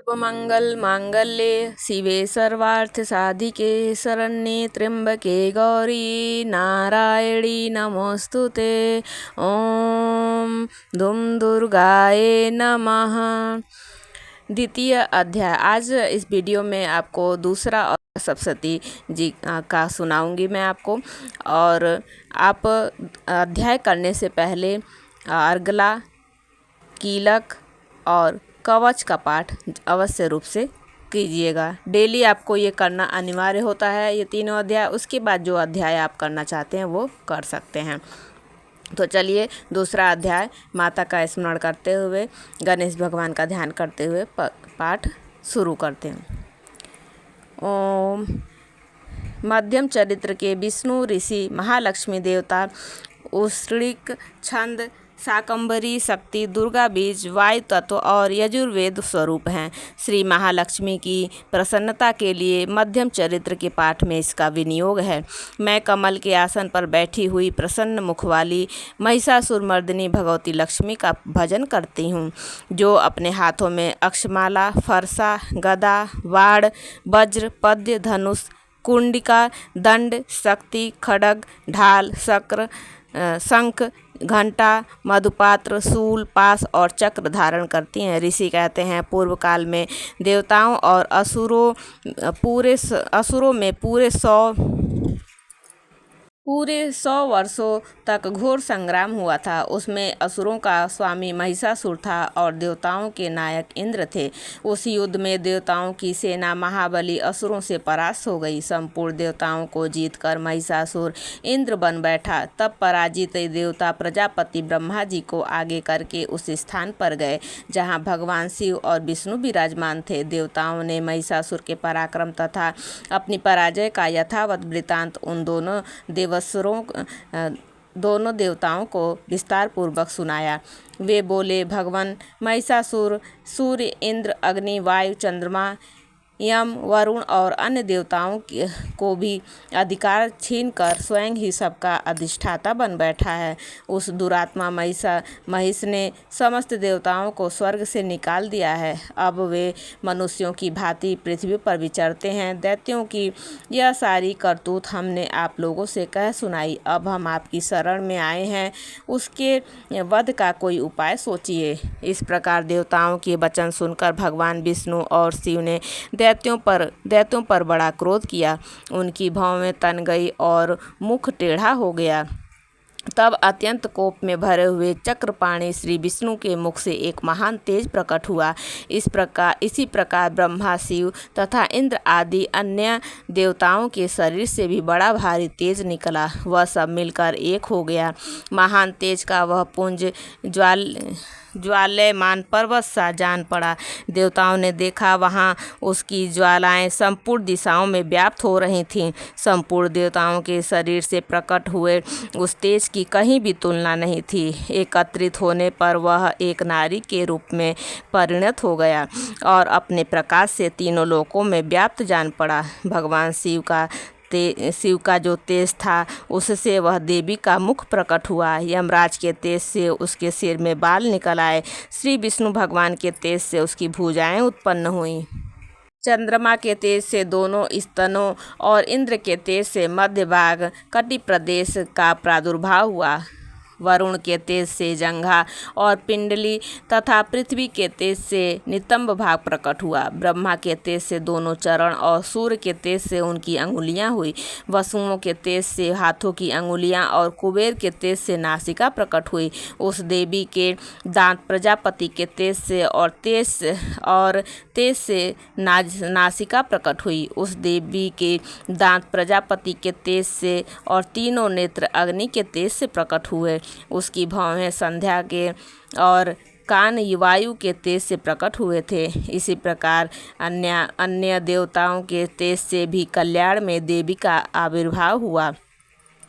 सर्वमंगल मांगल्ये शिवे सर्वार्थ साधिके शरण्ये त्र्यंबके गौरी नारायणी नमोस्तुते। ओम धूम दुर्गाये नमः। द्वितीय अध्याय। आज इस वीडियो में आपको दूसरा और सप्तशती जी का सुनाऊंगी मैं आपको। और आप अध्याय करने से पहले अर्गला, कीलक और कवच का पाठ अवश्य रूप से कीजिएगा। डेली आपको ये करना अनिवार्य होता है, ये तीनों अध्याय। उसके बाद जो अध्याय आप करना चाहते हैं वो कर सकते हैं। तो चलिए दूसरा अध्याय माता का स्मरण करते हुए, गणेश भगवान का ध्यान करते हुए पाठ शुरू करते हैं। ओम। मध्यम चरित्र के विष्णु ऋषि महालक्ष्मी देवता उष्णिक छंद शाकंभरी शक्ति दुर्गा बीज वायु तत्व और यजुर्वेद स्वरूप हैं। श्री महालक्ष्मी की प्रसन्नता के लिए मध्यम चरित्र के पाठ में इसका विनियोग है। मैं कमल के आसन पर बैठी हुई प्रसन्न मुख वाली महिषासुरमर्दिनी भगवती लक्ष्मी का भजन करती हूँ, जो अपने हाथों में अक्षमाला, फरसा, गदा, वाड़, वज्र, पद्य, धनुष, कुंडिका, दंड, शक्ति, खड्ग, ढाल, शक्र, शंख, घंटा, मधुपात्र, शूल, पास और चक्र धारण करती हैं। ऋषि कहते हैं, पूर्व काल में देवताओं और असुरों में पूरे 100 वर्षों तक घोर संग्राम हुआ था। उसमें असुरों का स्वामी महिषासुर था और देवताओं के नायक इंद्र थे। उस युद्ध में देवताओं की सेना महाबली असुरों से परास्त हो गई। संपूर्ण देवताओं को जीतकर महिषासुर इंद्र बन बैठा। तब पराजित देवता प्रजापति ब्रह्मा जी को आगे करके उस स्थान पर गए जहाँ भगवान शिव और विष्णु विराजमान थे। देवताओं ने महिषासुर के पराक्रम तथा अपनी पराजय का यथावत वृतांत उन दोनों देवताओं को विस्तार पूर्वक सुनाया। वे बोले, भगवान महिषासुर सूर्य, इंद्र, अग्नि, वायु, चंद्रमा, यम, वरुण और अन्य देवताओं को भी अधिकार छीनकर स्वयं ही सबका अधिष्ठाता बन बैठा है। उस दुरात्मा महिष ने समस्त देवताओं को स्वर्ग से निकाल दिया है। अब वे मनुष्यों की भांति पृथ्वी पर विचरते हैं। दैत्यों की यह सारी करतूत हमने आप लोगों से कह सुनाई। अब हम आपकी शरण में आए हैं, उसके वध का कोई उपाय सोचिए। इस प्रकार देवताओं के वचन सुनकर भगवान विष्णु और शिव ने दैत्यों पर बड़ा क्रोध किया। उनकी भौं तन गई और मुख टेढ़ा हो गया। तब अत्यंत कोप में भरे हुए चक्रपाणी श्री विष्णु के मुख से एक महान तेज प्रकट हुआ। इसी प्रकार ब्रह्मा, शिव तथा इंद्र आदि अन्य देवताओं के शरीर से भी बड़ा भारी तेज निकला। वह सब मिलकर एक हो गया। महान तेज का वह पुंज ज्वाल्यमान पर्वत सा जान पड़ा। देवताओं ने देखा, वहाँ उसकी ज्वालाएं संपूर्ण दिशाओं में व्याप्त हो रही थीं। संपूर्ण देवताओं के शरीर से प्रकट हुए उस तेज की कहीं भी तुलना नहीं थी। एकत्रित होने पर वह एक नारी के रूप में परिणत हो गया और अपने प्रकाश से तीनों लोकों में व्याप्त जान पड़ा। भगवान शिव का जो तेज था, उससे वह देवी का मुख प्रकट हुआ। यमराज के तेज से उसके सिर में बाल निकल आए। श्री विष्णु भगवान के तेज से उसकी भुजाएं उत्पन्न हुईं। चंद्रमा के तेज से दोनों स्तनों और इंद्र के तेज से मध्य भाग कटि प्रदेश का प्रादुर्भाव हुआ। वरुण के तेज से जंघा और पिंडली तथा पृथ्वी के तेज से नितंब भाग प्रकट हुआ। ब्रह्मा के तेज से दोनों चरण और सूर्य के तेज से उनकी अंगुलियां हुई। वसुओं के तेज से हाथों की अंगुलियां और कुबेर के तेज से नासिका प्रकट हुई। उस देवी के दांत प्रजापति के तेज से और तेज से नासिका प्रकट हुई। उस देवी के दांत प्रजापति के तेज से और तीनों नेत्र अग्नि के तेज से प्रकट हुए। उसकी भौहें संध्या के और कान वायु के तेज से प्रकट हुए थे। इसी प्रकार अन्य देवताओं के तेज से भी कल्याण में देवी का आविर्भाव हुआ।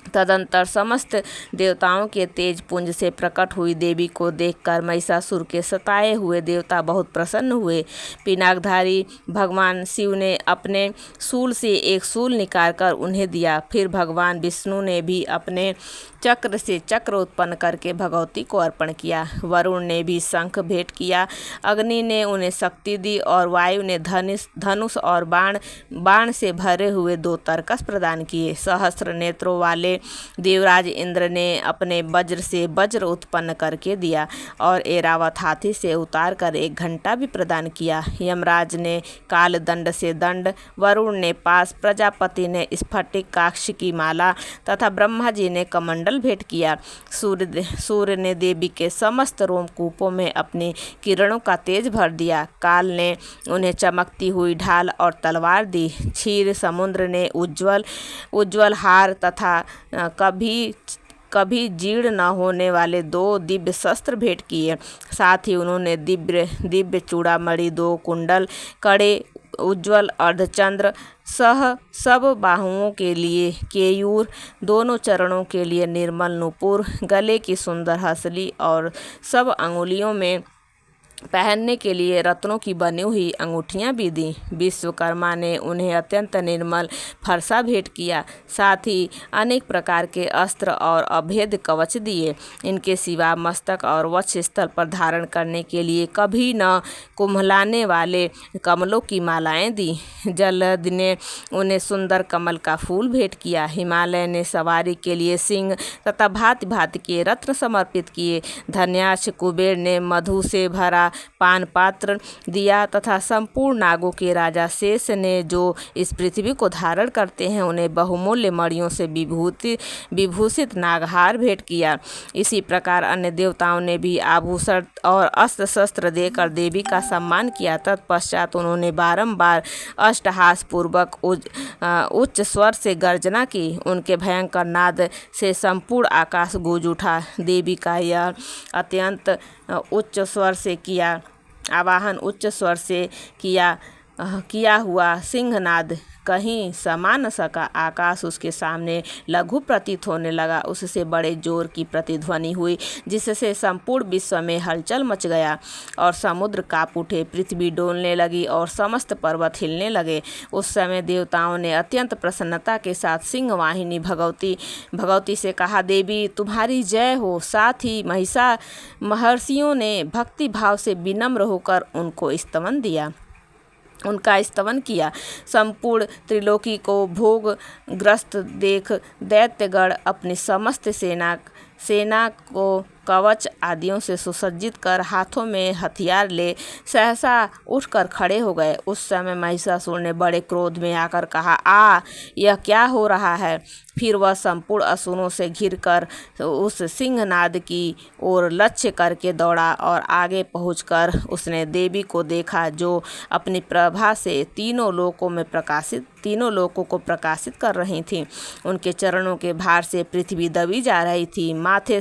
तदंतर समस्त देवताओं के तेज पुंज से प्रकट हुई देवी को देखकर महिषासुर के सताए हुए देवता बहुत प्रसन्न हुए। पिनाकधारी भगवान शिव ने अपने शूल से एक शूल निकालकर उन्हें दिया। फिर भगवान विष्णु ने भी अपने चक्र से चक्र उत्पन्न करके भगवती को अर्पण किया। वरुण ने भी शंख भेंट किया। अग्नि ने उन्हें शक्ति दी और वायु ने धनुष और बाण से भरे हुए 2 तरकस प्रदान किए। सहस्त्र नेत्रों वाले देवराज इंद्र ने अपने वज्र से वज्र उत्पन्न करके दिया और ऐरावत हाथी से उतार कर 1 घंटा भी प्रदान किया। यमराज ने काल दंड से दंड, वरुण ने पास, प्रजापति ने स्फटिक काक्ष की माला तथा ब्रह्मा जी ने कमंडल भेंट किया। सूर्य ने देवी के समस्त रोमकूपों में अपनी किरणों का तेज भर दिया। काल ने उन्हें चमकती हुई ढाल और तलवार दी। क्षीर समुद्र ने उज्ज्वल हार तथा कभी जीर्ण न होने वाले 2 दिव्य शस्त्र भेंट किए। साथ ही उन्होंने दिव्य चूड़ामणि, 2 कुंडल, कड़े, उज्ज्वल अर्धचंद्र सह सब बाहुओं के लिए केयूर, दोनों चरणों के लिए निर्मल नूपुर, गले की सुंदर हंसली और सब अंगुलियों में पहनने के लिए रत्नों की बनी हुई अंगूठियां भी दी। विश्वकर्मा ने उन्हें अत्यंत निर्मल फरसा भेंट किया। साथ ही अनेक प्रकार के अस्त्र और अभेद कवच दिए। इनके सिवा मस्तक और वक्ष स्थल पर धारण करने के लिए कभी न कुम्हलाने वाले कमलों की मालाएं दी। जलद ने उन्हें सुंदर कमल का फूल भेंट किया। हिमालय ने सवारी के लिए सिंह तथा भांति भांति के रत्न समर्पित किए। धन्याक्ष कुबेर ने मधु से भरा पान पात्र दिया तथा संपूर्ण नागों के राजा शेष ने, जो इस पृथ्वी को धारण करते हैं, उन्हें बहुमूल्य मणियों से विभूषित नागहार भेंट किया। इसी प्रकार अन्य देवताओं ने भी आभूषण और अस्त्र शस्त्र देकर देवी का सम्मान किया। तत्पश्चात उन्होंने बारंबार अष्टहास पूर्वक उच्च स्वर से गर्जना की। उनके भयंकर नाद से संपूर्ण आकाश गूंज उठा। देवी का यह अत्यंत उच्च स्वर से उच्च स्वर से किया हुआ सिंहनाद कहीं समा न सका। आकाश उसके सामने लघु प्रतीत होने लगा। उससे बड़े जोर की प्रतिध्वनि हुई, जिससे संपूर्ण विश्व में हलचल मच गया और समुद्र कांप उठे, पृथ्वी डोलने लगी और समस्त पर्वत हिलने लगे। उस समय देवताओं ने अत्यंत प्रसन्नता के साथ सिंह वाहिनी भगवती से कहा, देवी तुम्हारी जय हो। साथ ही महर्षियों ने भक्ति भाव से विनम्र होकर उनका स्तवन किया। संपूर्ण त्रिलोकी को भोग ग्रस्त देख दैत्यगण अपनी समस्त सेना को कवच आदियों से सुसज्जित कर हाथों में हथियार ले सहसा उठकर खड़े हो गए। उस समय महिषासुर ने बड़े क्रोध में आकर कहा, यह क्या हो रहा है। फिर वह संपूर्ण असुरों से घिरकर उस सिंहनाद की ओर लक्ष्य करके दौड़ा और आगे पहुंचकर उसने देवी को देखा, जो अपनी प्रभा से तीनों लोकों को प्रकाशित कर रही थी। उनके चरणों के भार से पृथ्वी दबी जा रही थी। माथे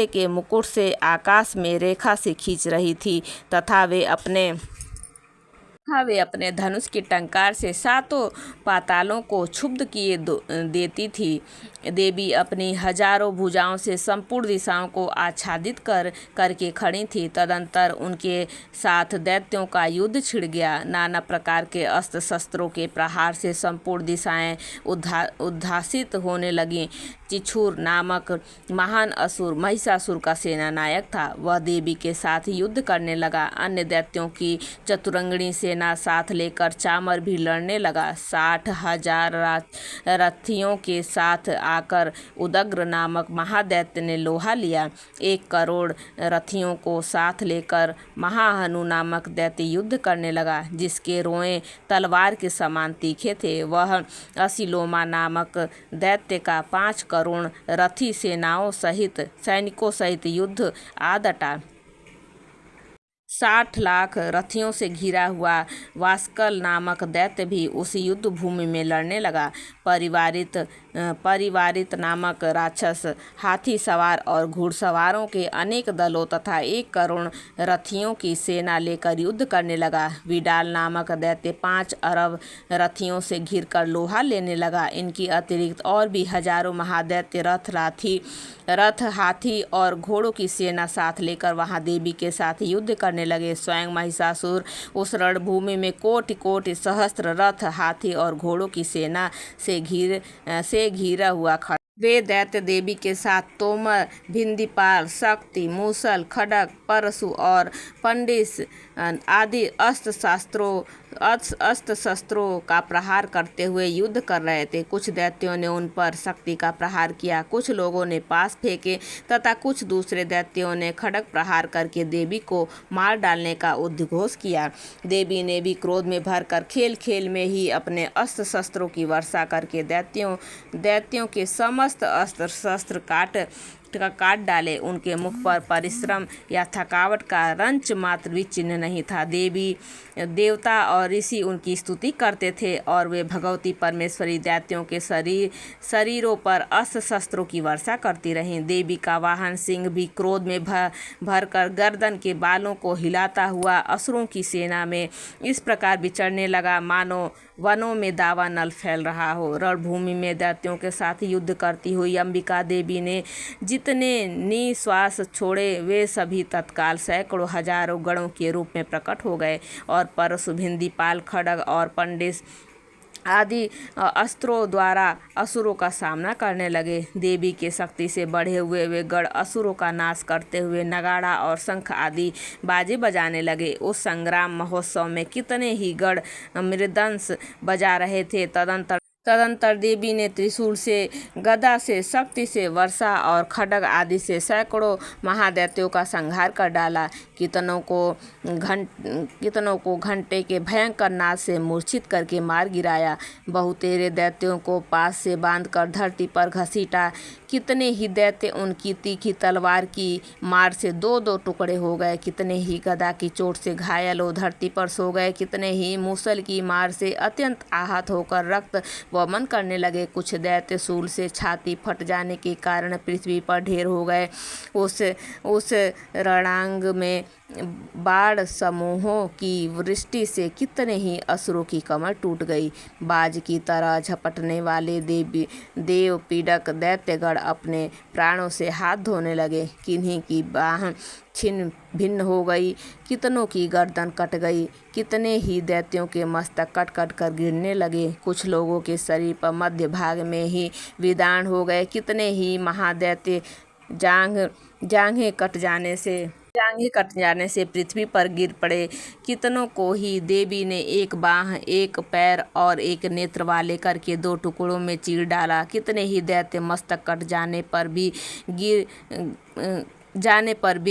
के मुकुट से आकाश में रेखा से खींच रही थी तथा वे अपने धनुष की टंकार से 7 पातालों को क्षुब्ध किए देती थी। देवी अपनी हजारों भुजाओं से संपूर्ण दिशाओं को आच्छादित करके खड़ी थी। तदंतर उनके साथ दैत्यों का युद्ध छिड़ गया। नाना प्रकार के अस्त्र शस्त्रों के प्रहार से संपूर्ण दिशाएं उद्भासित होने लगीं। चिछूर नामक महान असुर महिषासुर का सेना नायक था। वह देवी के साथ युद्ध करने लगा। अन्य दैत्यों की चतुरंगिणी सेना साथ लेकर चामर भी लड़ने लगा। 60,000 रथियों के साथ आकर उदग्र नामक महादैत्य ने लोहा लिया। 1 करोड़ रथियों को साथ लेकर महाहनु नामक दैत्य युद्ध करने लगा, जिसके रोएं तलवार के समान तीखे थे। वह असिलोमा नामक दैत्य का 5 करोड़ रथी सैनिकों सहित युद्ध आ डटा। 60 लाख रथियों से घिरा हुआ वास्कल नामक दैत्य भी उस युद्ध भूमि में लड़ने लगा। परिवारित परिवारित नामक राक्षस हाथी सवार और घुड़सवारों के अनेक दलों तथा 1 करोड़ रथियों की सेना लेकर युद्ध करने लगा। विडाल नामक दैत्य 5 अरब रथियों से घिरकर लोहा लेने लगा। इनकी अतिरिक्त और भी हजारों महादैत्य रथ हाथी और घोड़ों की सेना साथ लेकर वहां देवी के साथ युद्ध करने लगे। स्वयं महिषासुर उस रणभूमि में कोटि कोटि सहस्त्र रथ हाथी और घोड़ों की सेना से घिरा हुआ खड़ा। वे दैत्य देवी के साथ तोमर, भिंदीपाल, शक्ति, मूसल, खड्ग, परशु और पंडिस आदि अस्त्र शस्त्रों का प्रहार करते हुए युद्ध कर रहे थे। कुछ दैत्यों ने उन पर शक्ति का प्रहार किया, कुछ लोगों ने पास फेंके तथा कुछ दूसरे दैत्यों ने खड्ग प्रहार करके देवी को मार डालने का उद्घोष किया। देवी ने भी क्रोध में भरकर खेल खेल में ही अपने अस्त्र शस्त्रों की वर्षा करके दैत्यों के समस्त अस्त्र शस्त्र काट डाले। उनके मुख पर परिश्रम या थकावट का रंच मात्र भी चिन्ह नहीं था। देवी, देवता और ऋषि उनकी स्तुति करते थे और वे भगवती परमेश्वरी दैत्यों के शरीरों पर अस्त्र शस्त्रों की वर्षा करती रहीं। देवी का वाहन सिंह भी क्रोध में भरकर गर्दन के बालों को हिलाता हुआ असुरों की सेना में इस प्रकार विचरने लगा मानो वनों में दावा नल फैल रहा हो। रणभूमि में दैत्यों के साथ युद्ध करती हुई अंबिका देवी ने जितने निश्वास छोड़े वे सभी तत्काल सैकड़ों हजारों गणों के रूप में प्रकट हो गए और परशु, भिंदीपाल, खड्ग और पंडिस आदि अस्त्रों द्वारा असुरों का सामना करने लगे। देवी के शक्ति से बढ़े हुए वे गण असुरों का नाश करते हुए नगाड़ा और शंख आदि बाजे बजाने लगे। उस संग्राम महोत्सव में कितने ही गण मृदंश बजा रहे थे। तदंतर देवी ने त्रिशूल से, गदा से, शक्ति से, वर्षा और खड्ग आदि से सैकड़ों महादैत्यों का संहार कर डाला। कितनों को घंटे के भयंकर नाद से मूर्छित करके मार गिराया। बहुतेरे दैत्यों को पास से बांधकर धरती पर घसीटा। कितने ही दैत्य उनकी तीखी तलवार की मार से 2-2 टुकड़े हो गए। कितने ही गदा की चोट से घायल हो धरती पर सो गए। कितने ही मूसल की मार से अत्यंत आहत होकर रक्त वमन करने लगे। कुछ दैत्य शूल से छाती फट जाने के कारण पृथ्वी पर ढेर हो गए। उस रणांग में बाण समूहों की वृष्टि से कितने ही असुरों की कमर टूट गई। बाज की तरह झपटने वाले देव पीड़क दैत्यगण अपने प्राणों से हाथ धोने लगे। किन्हीं की बाह छिन्न भिन्न हो गई, कितनों की गर्दन कट गई। कितने ही दैत्यों के मस्तक कट कट कर गिरने लगे। कुछ लोगों के शरीर पर मध्य भाग में ही विदान हो गए। कितने ही महादैत्य जांघें कट जाने से पृथ्वी पर गिर पड़े। कितनों को ही देवी ने एक बाह, एक पैर और एक नेत्र वाले करके 2 टुकड़ों में चीर डाला। कितने ही दैत्य मस्तक कट जाने पर भी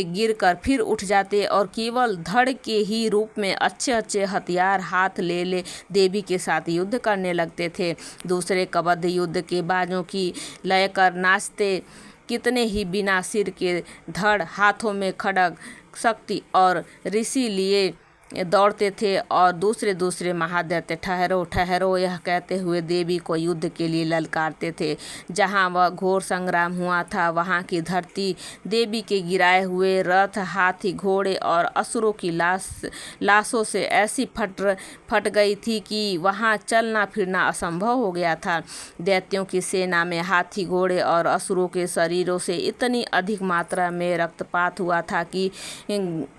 गिरकर फिर उठ जाते और केवल धड़ के ही रूप में अच्छे हथियार हाथ ले देवी के साथ युद्ध करने लगते थे। दूसरे कबद्ध युद्ध के बाजों की लय कर नाचते। कितने ही बिना सिर के धड़, हाथों में खड्ग, शक्ति और ऋषि लिए दौड़ते थे और दूसरे महादैत्य ठहरो यह कहते हुए देवी को युद्ध के लिए ललकारते थे। जहाँ वह घोर संग्राम हुआ था वहाँ की धरती देवी के गिराए हुए रथ, हाथी, घोड़े और असुरों की लाशों से ऐसी फट गई थी कि वहाँ चलना फिरना असंभव हो गया था। दैत्यों की सेना में हाथी, घोड़े और असुरों के शरीरों से इतनी अधिक मात्रा में रक्तपात हुआ था कि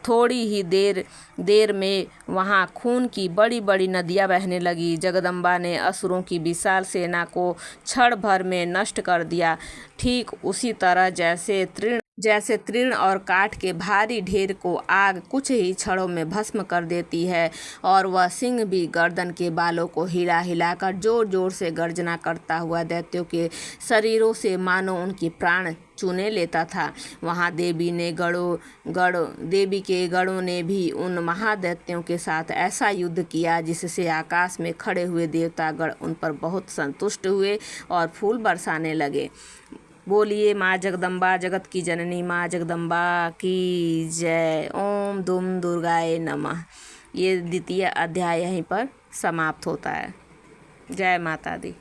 थोड़ी ही देर में वहां खून की बड़ी बड़ी नदियां बहने लगी। जगदम्बा ने असुरों की विशाल सेना को क्षण भर में नष्ट कर दिया। ठीक उसी तरह जैसे तृण और काठ के भारी ढेर को आग कुछ ही क्षणों में भस्म कर देती है, और वह सिंह भी गर्दन के बालों को हिला हिलाकर जोर जोर से गर्जना करता हुआ दैत्यों के शरीरों से मानो उनकी प्राण चूने लेता था। वहाँ देवी के गणों ने भी उन महादैत्यों के साथ ऐसा युद्ध किया जिससे आकाश में खड़े हुए देवतागण उन पर बहुत संतुष्ट हुए और फूल बरसाने लगे। बोलिए माँ जगदम्बा, जगत की जननी माँ जगदम्बा की जय। ओम दुम दुर्गाए नमः। ये द्वितीय अध्याय यहीं पर समाप्त होता है। जय माता दी।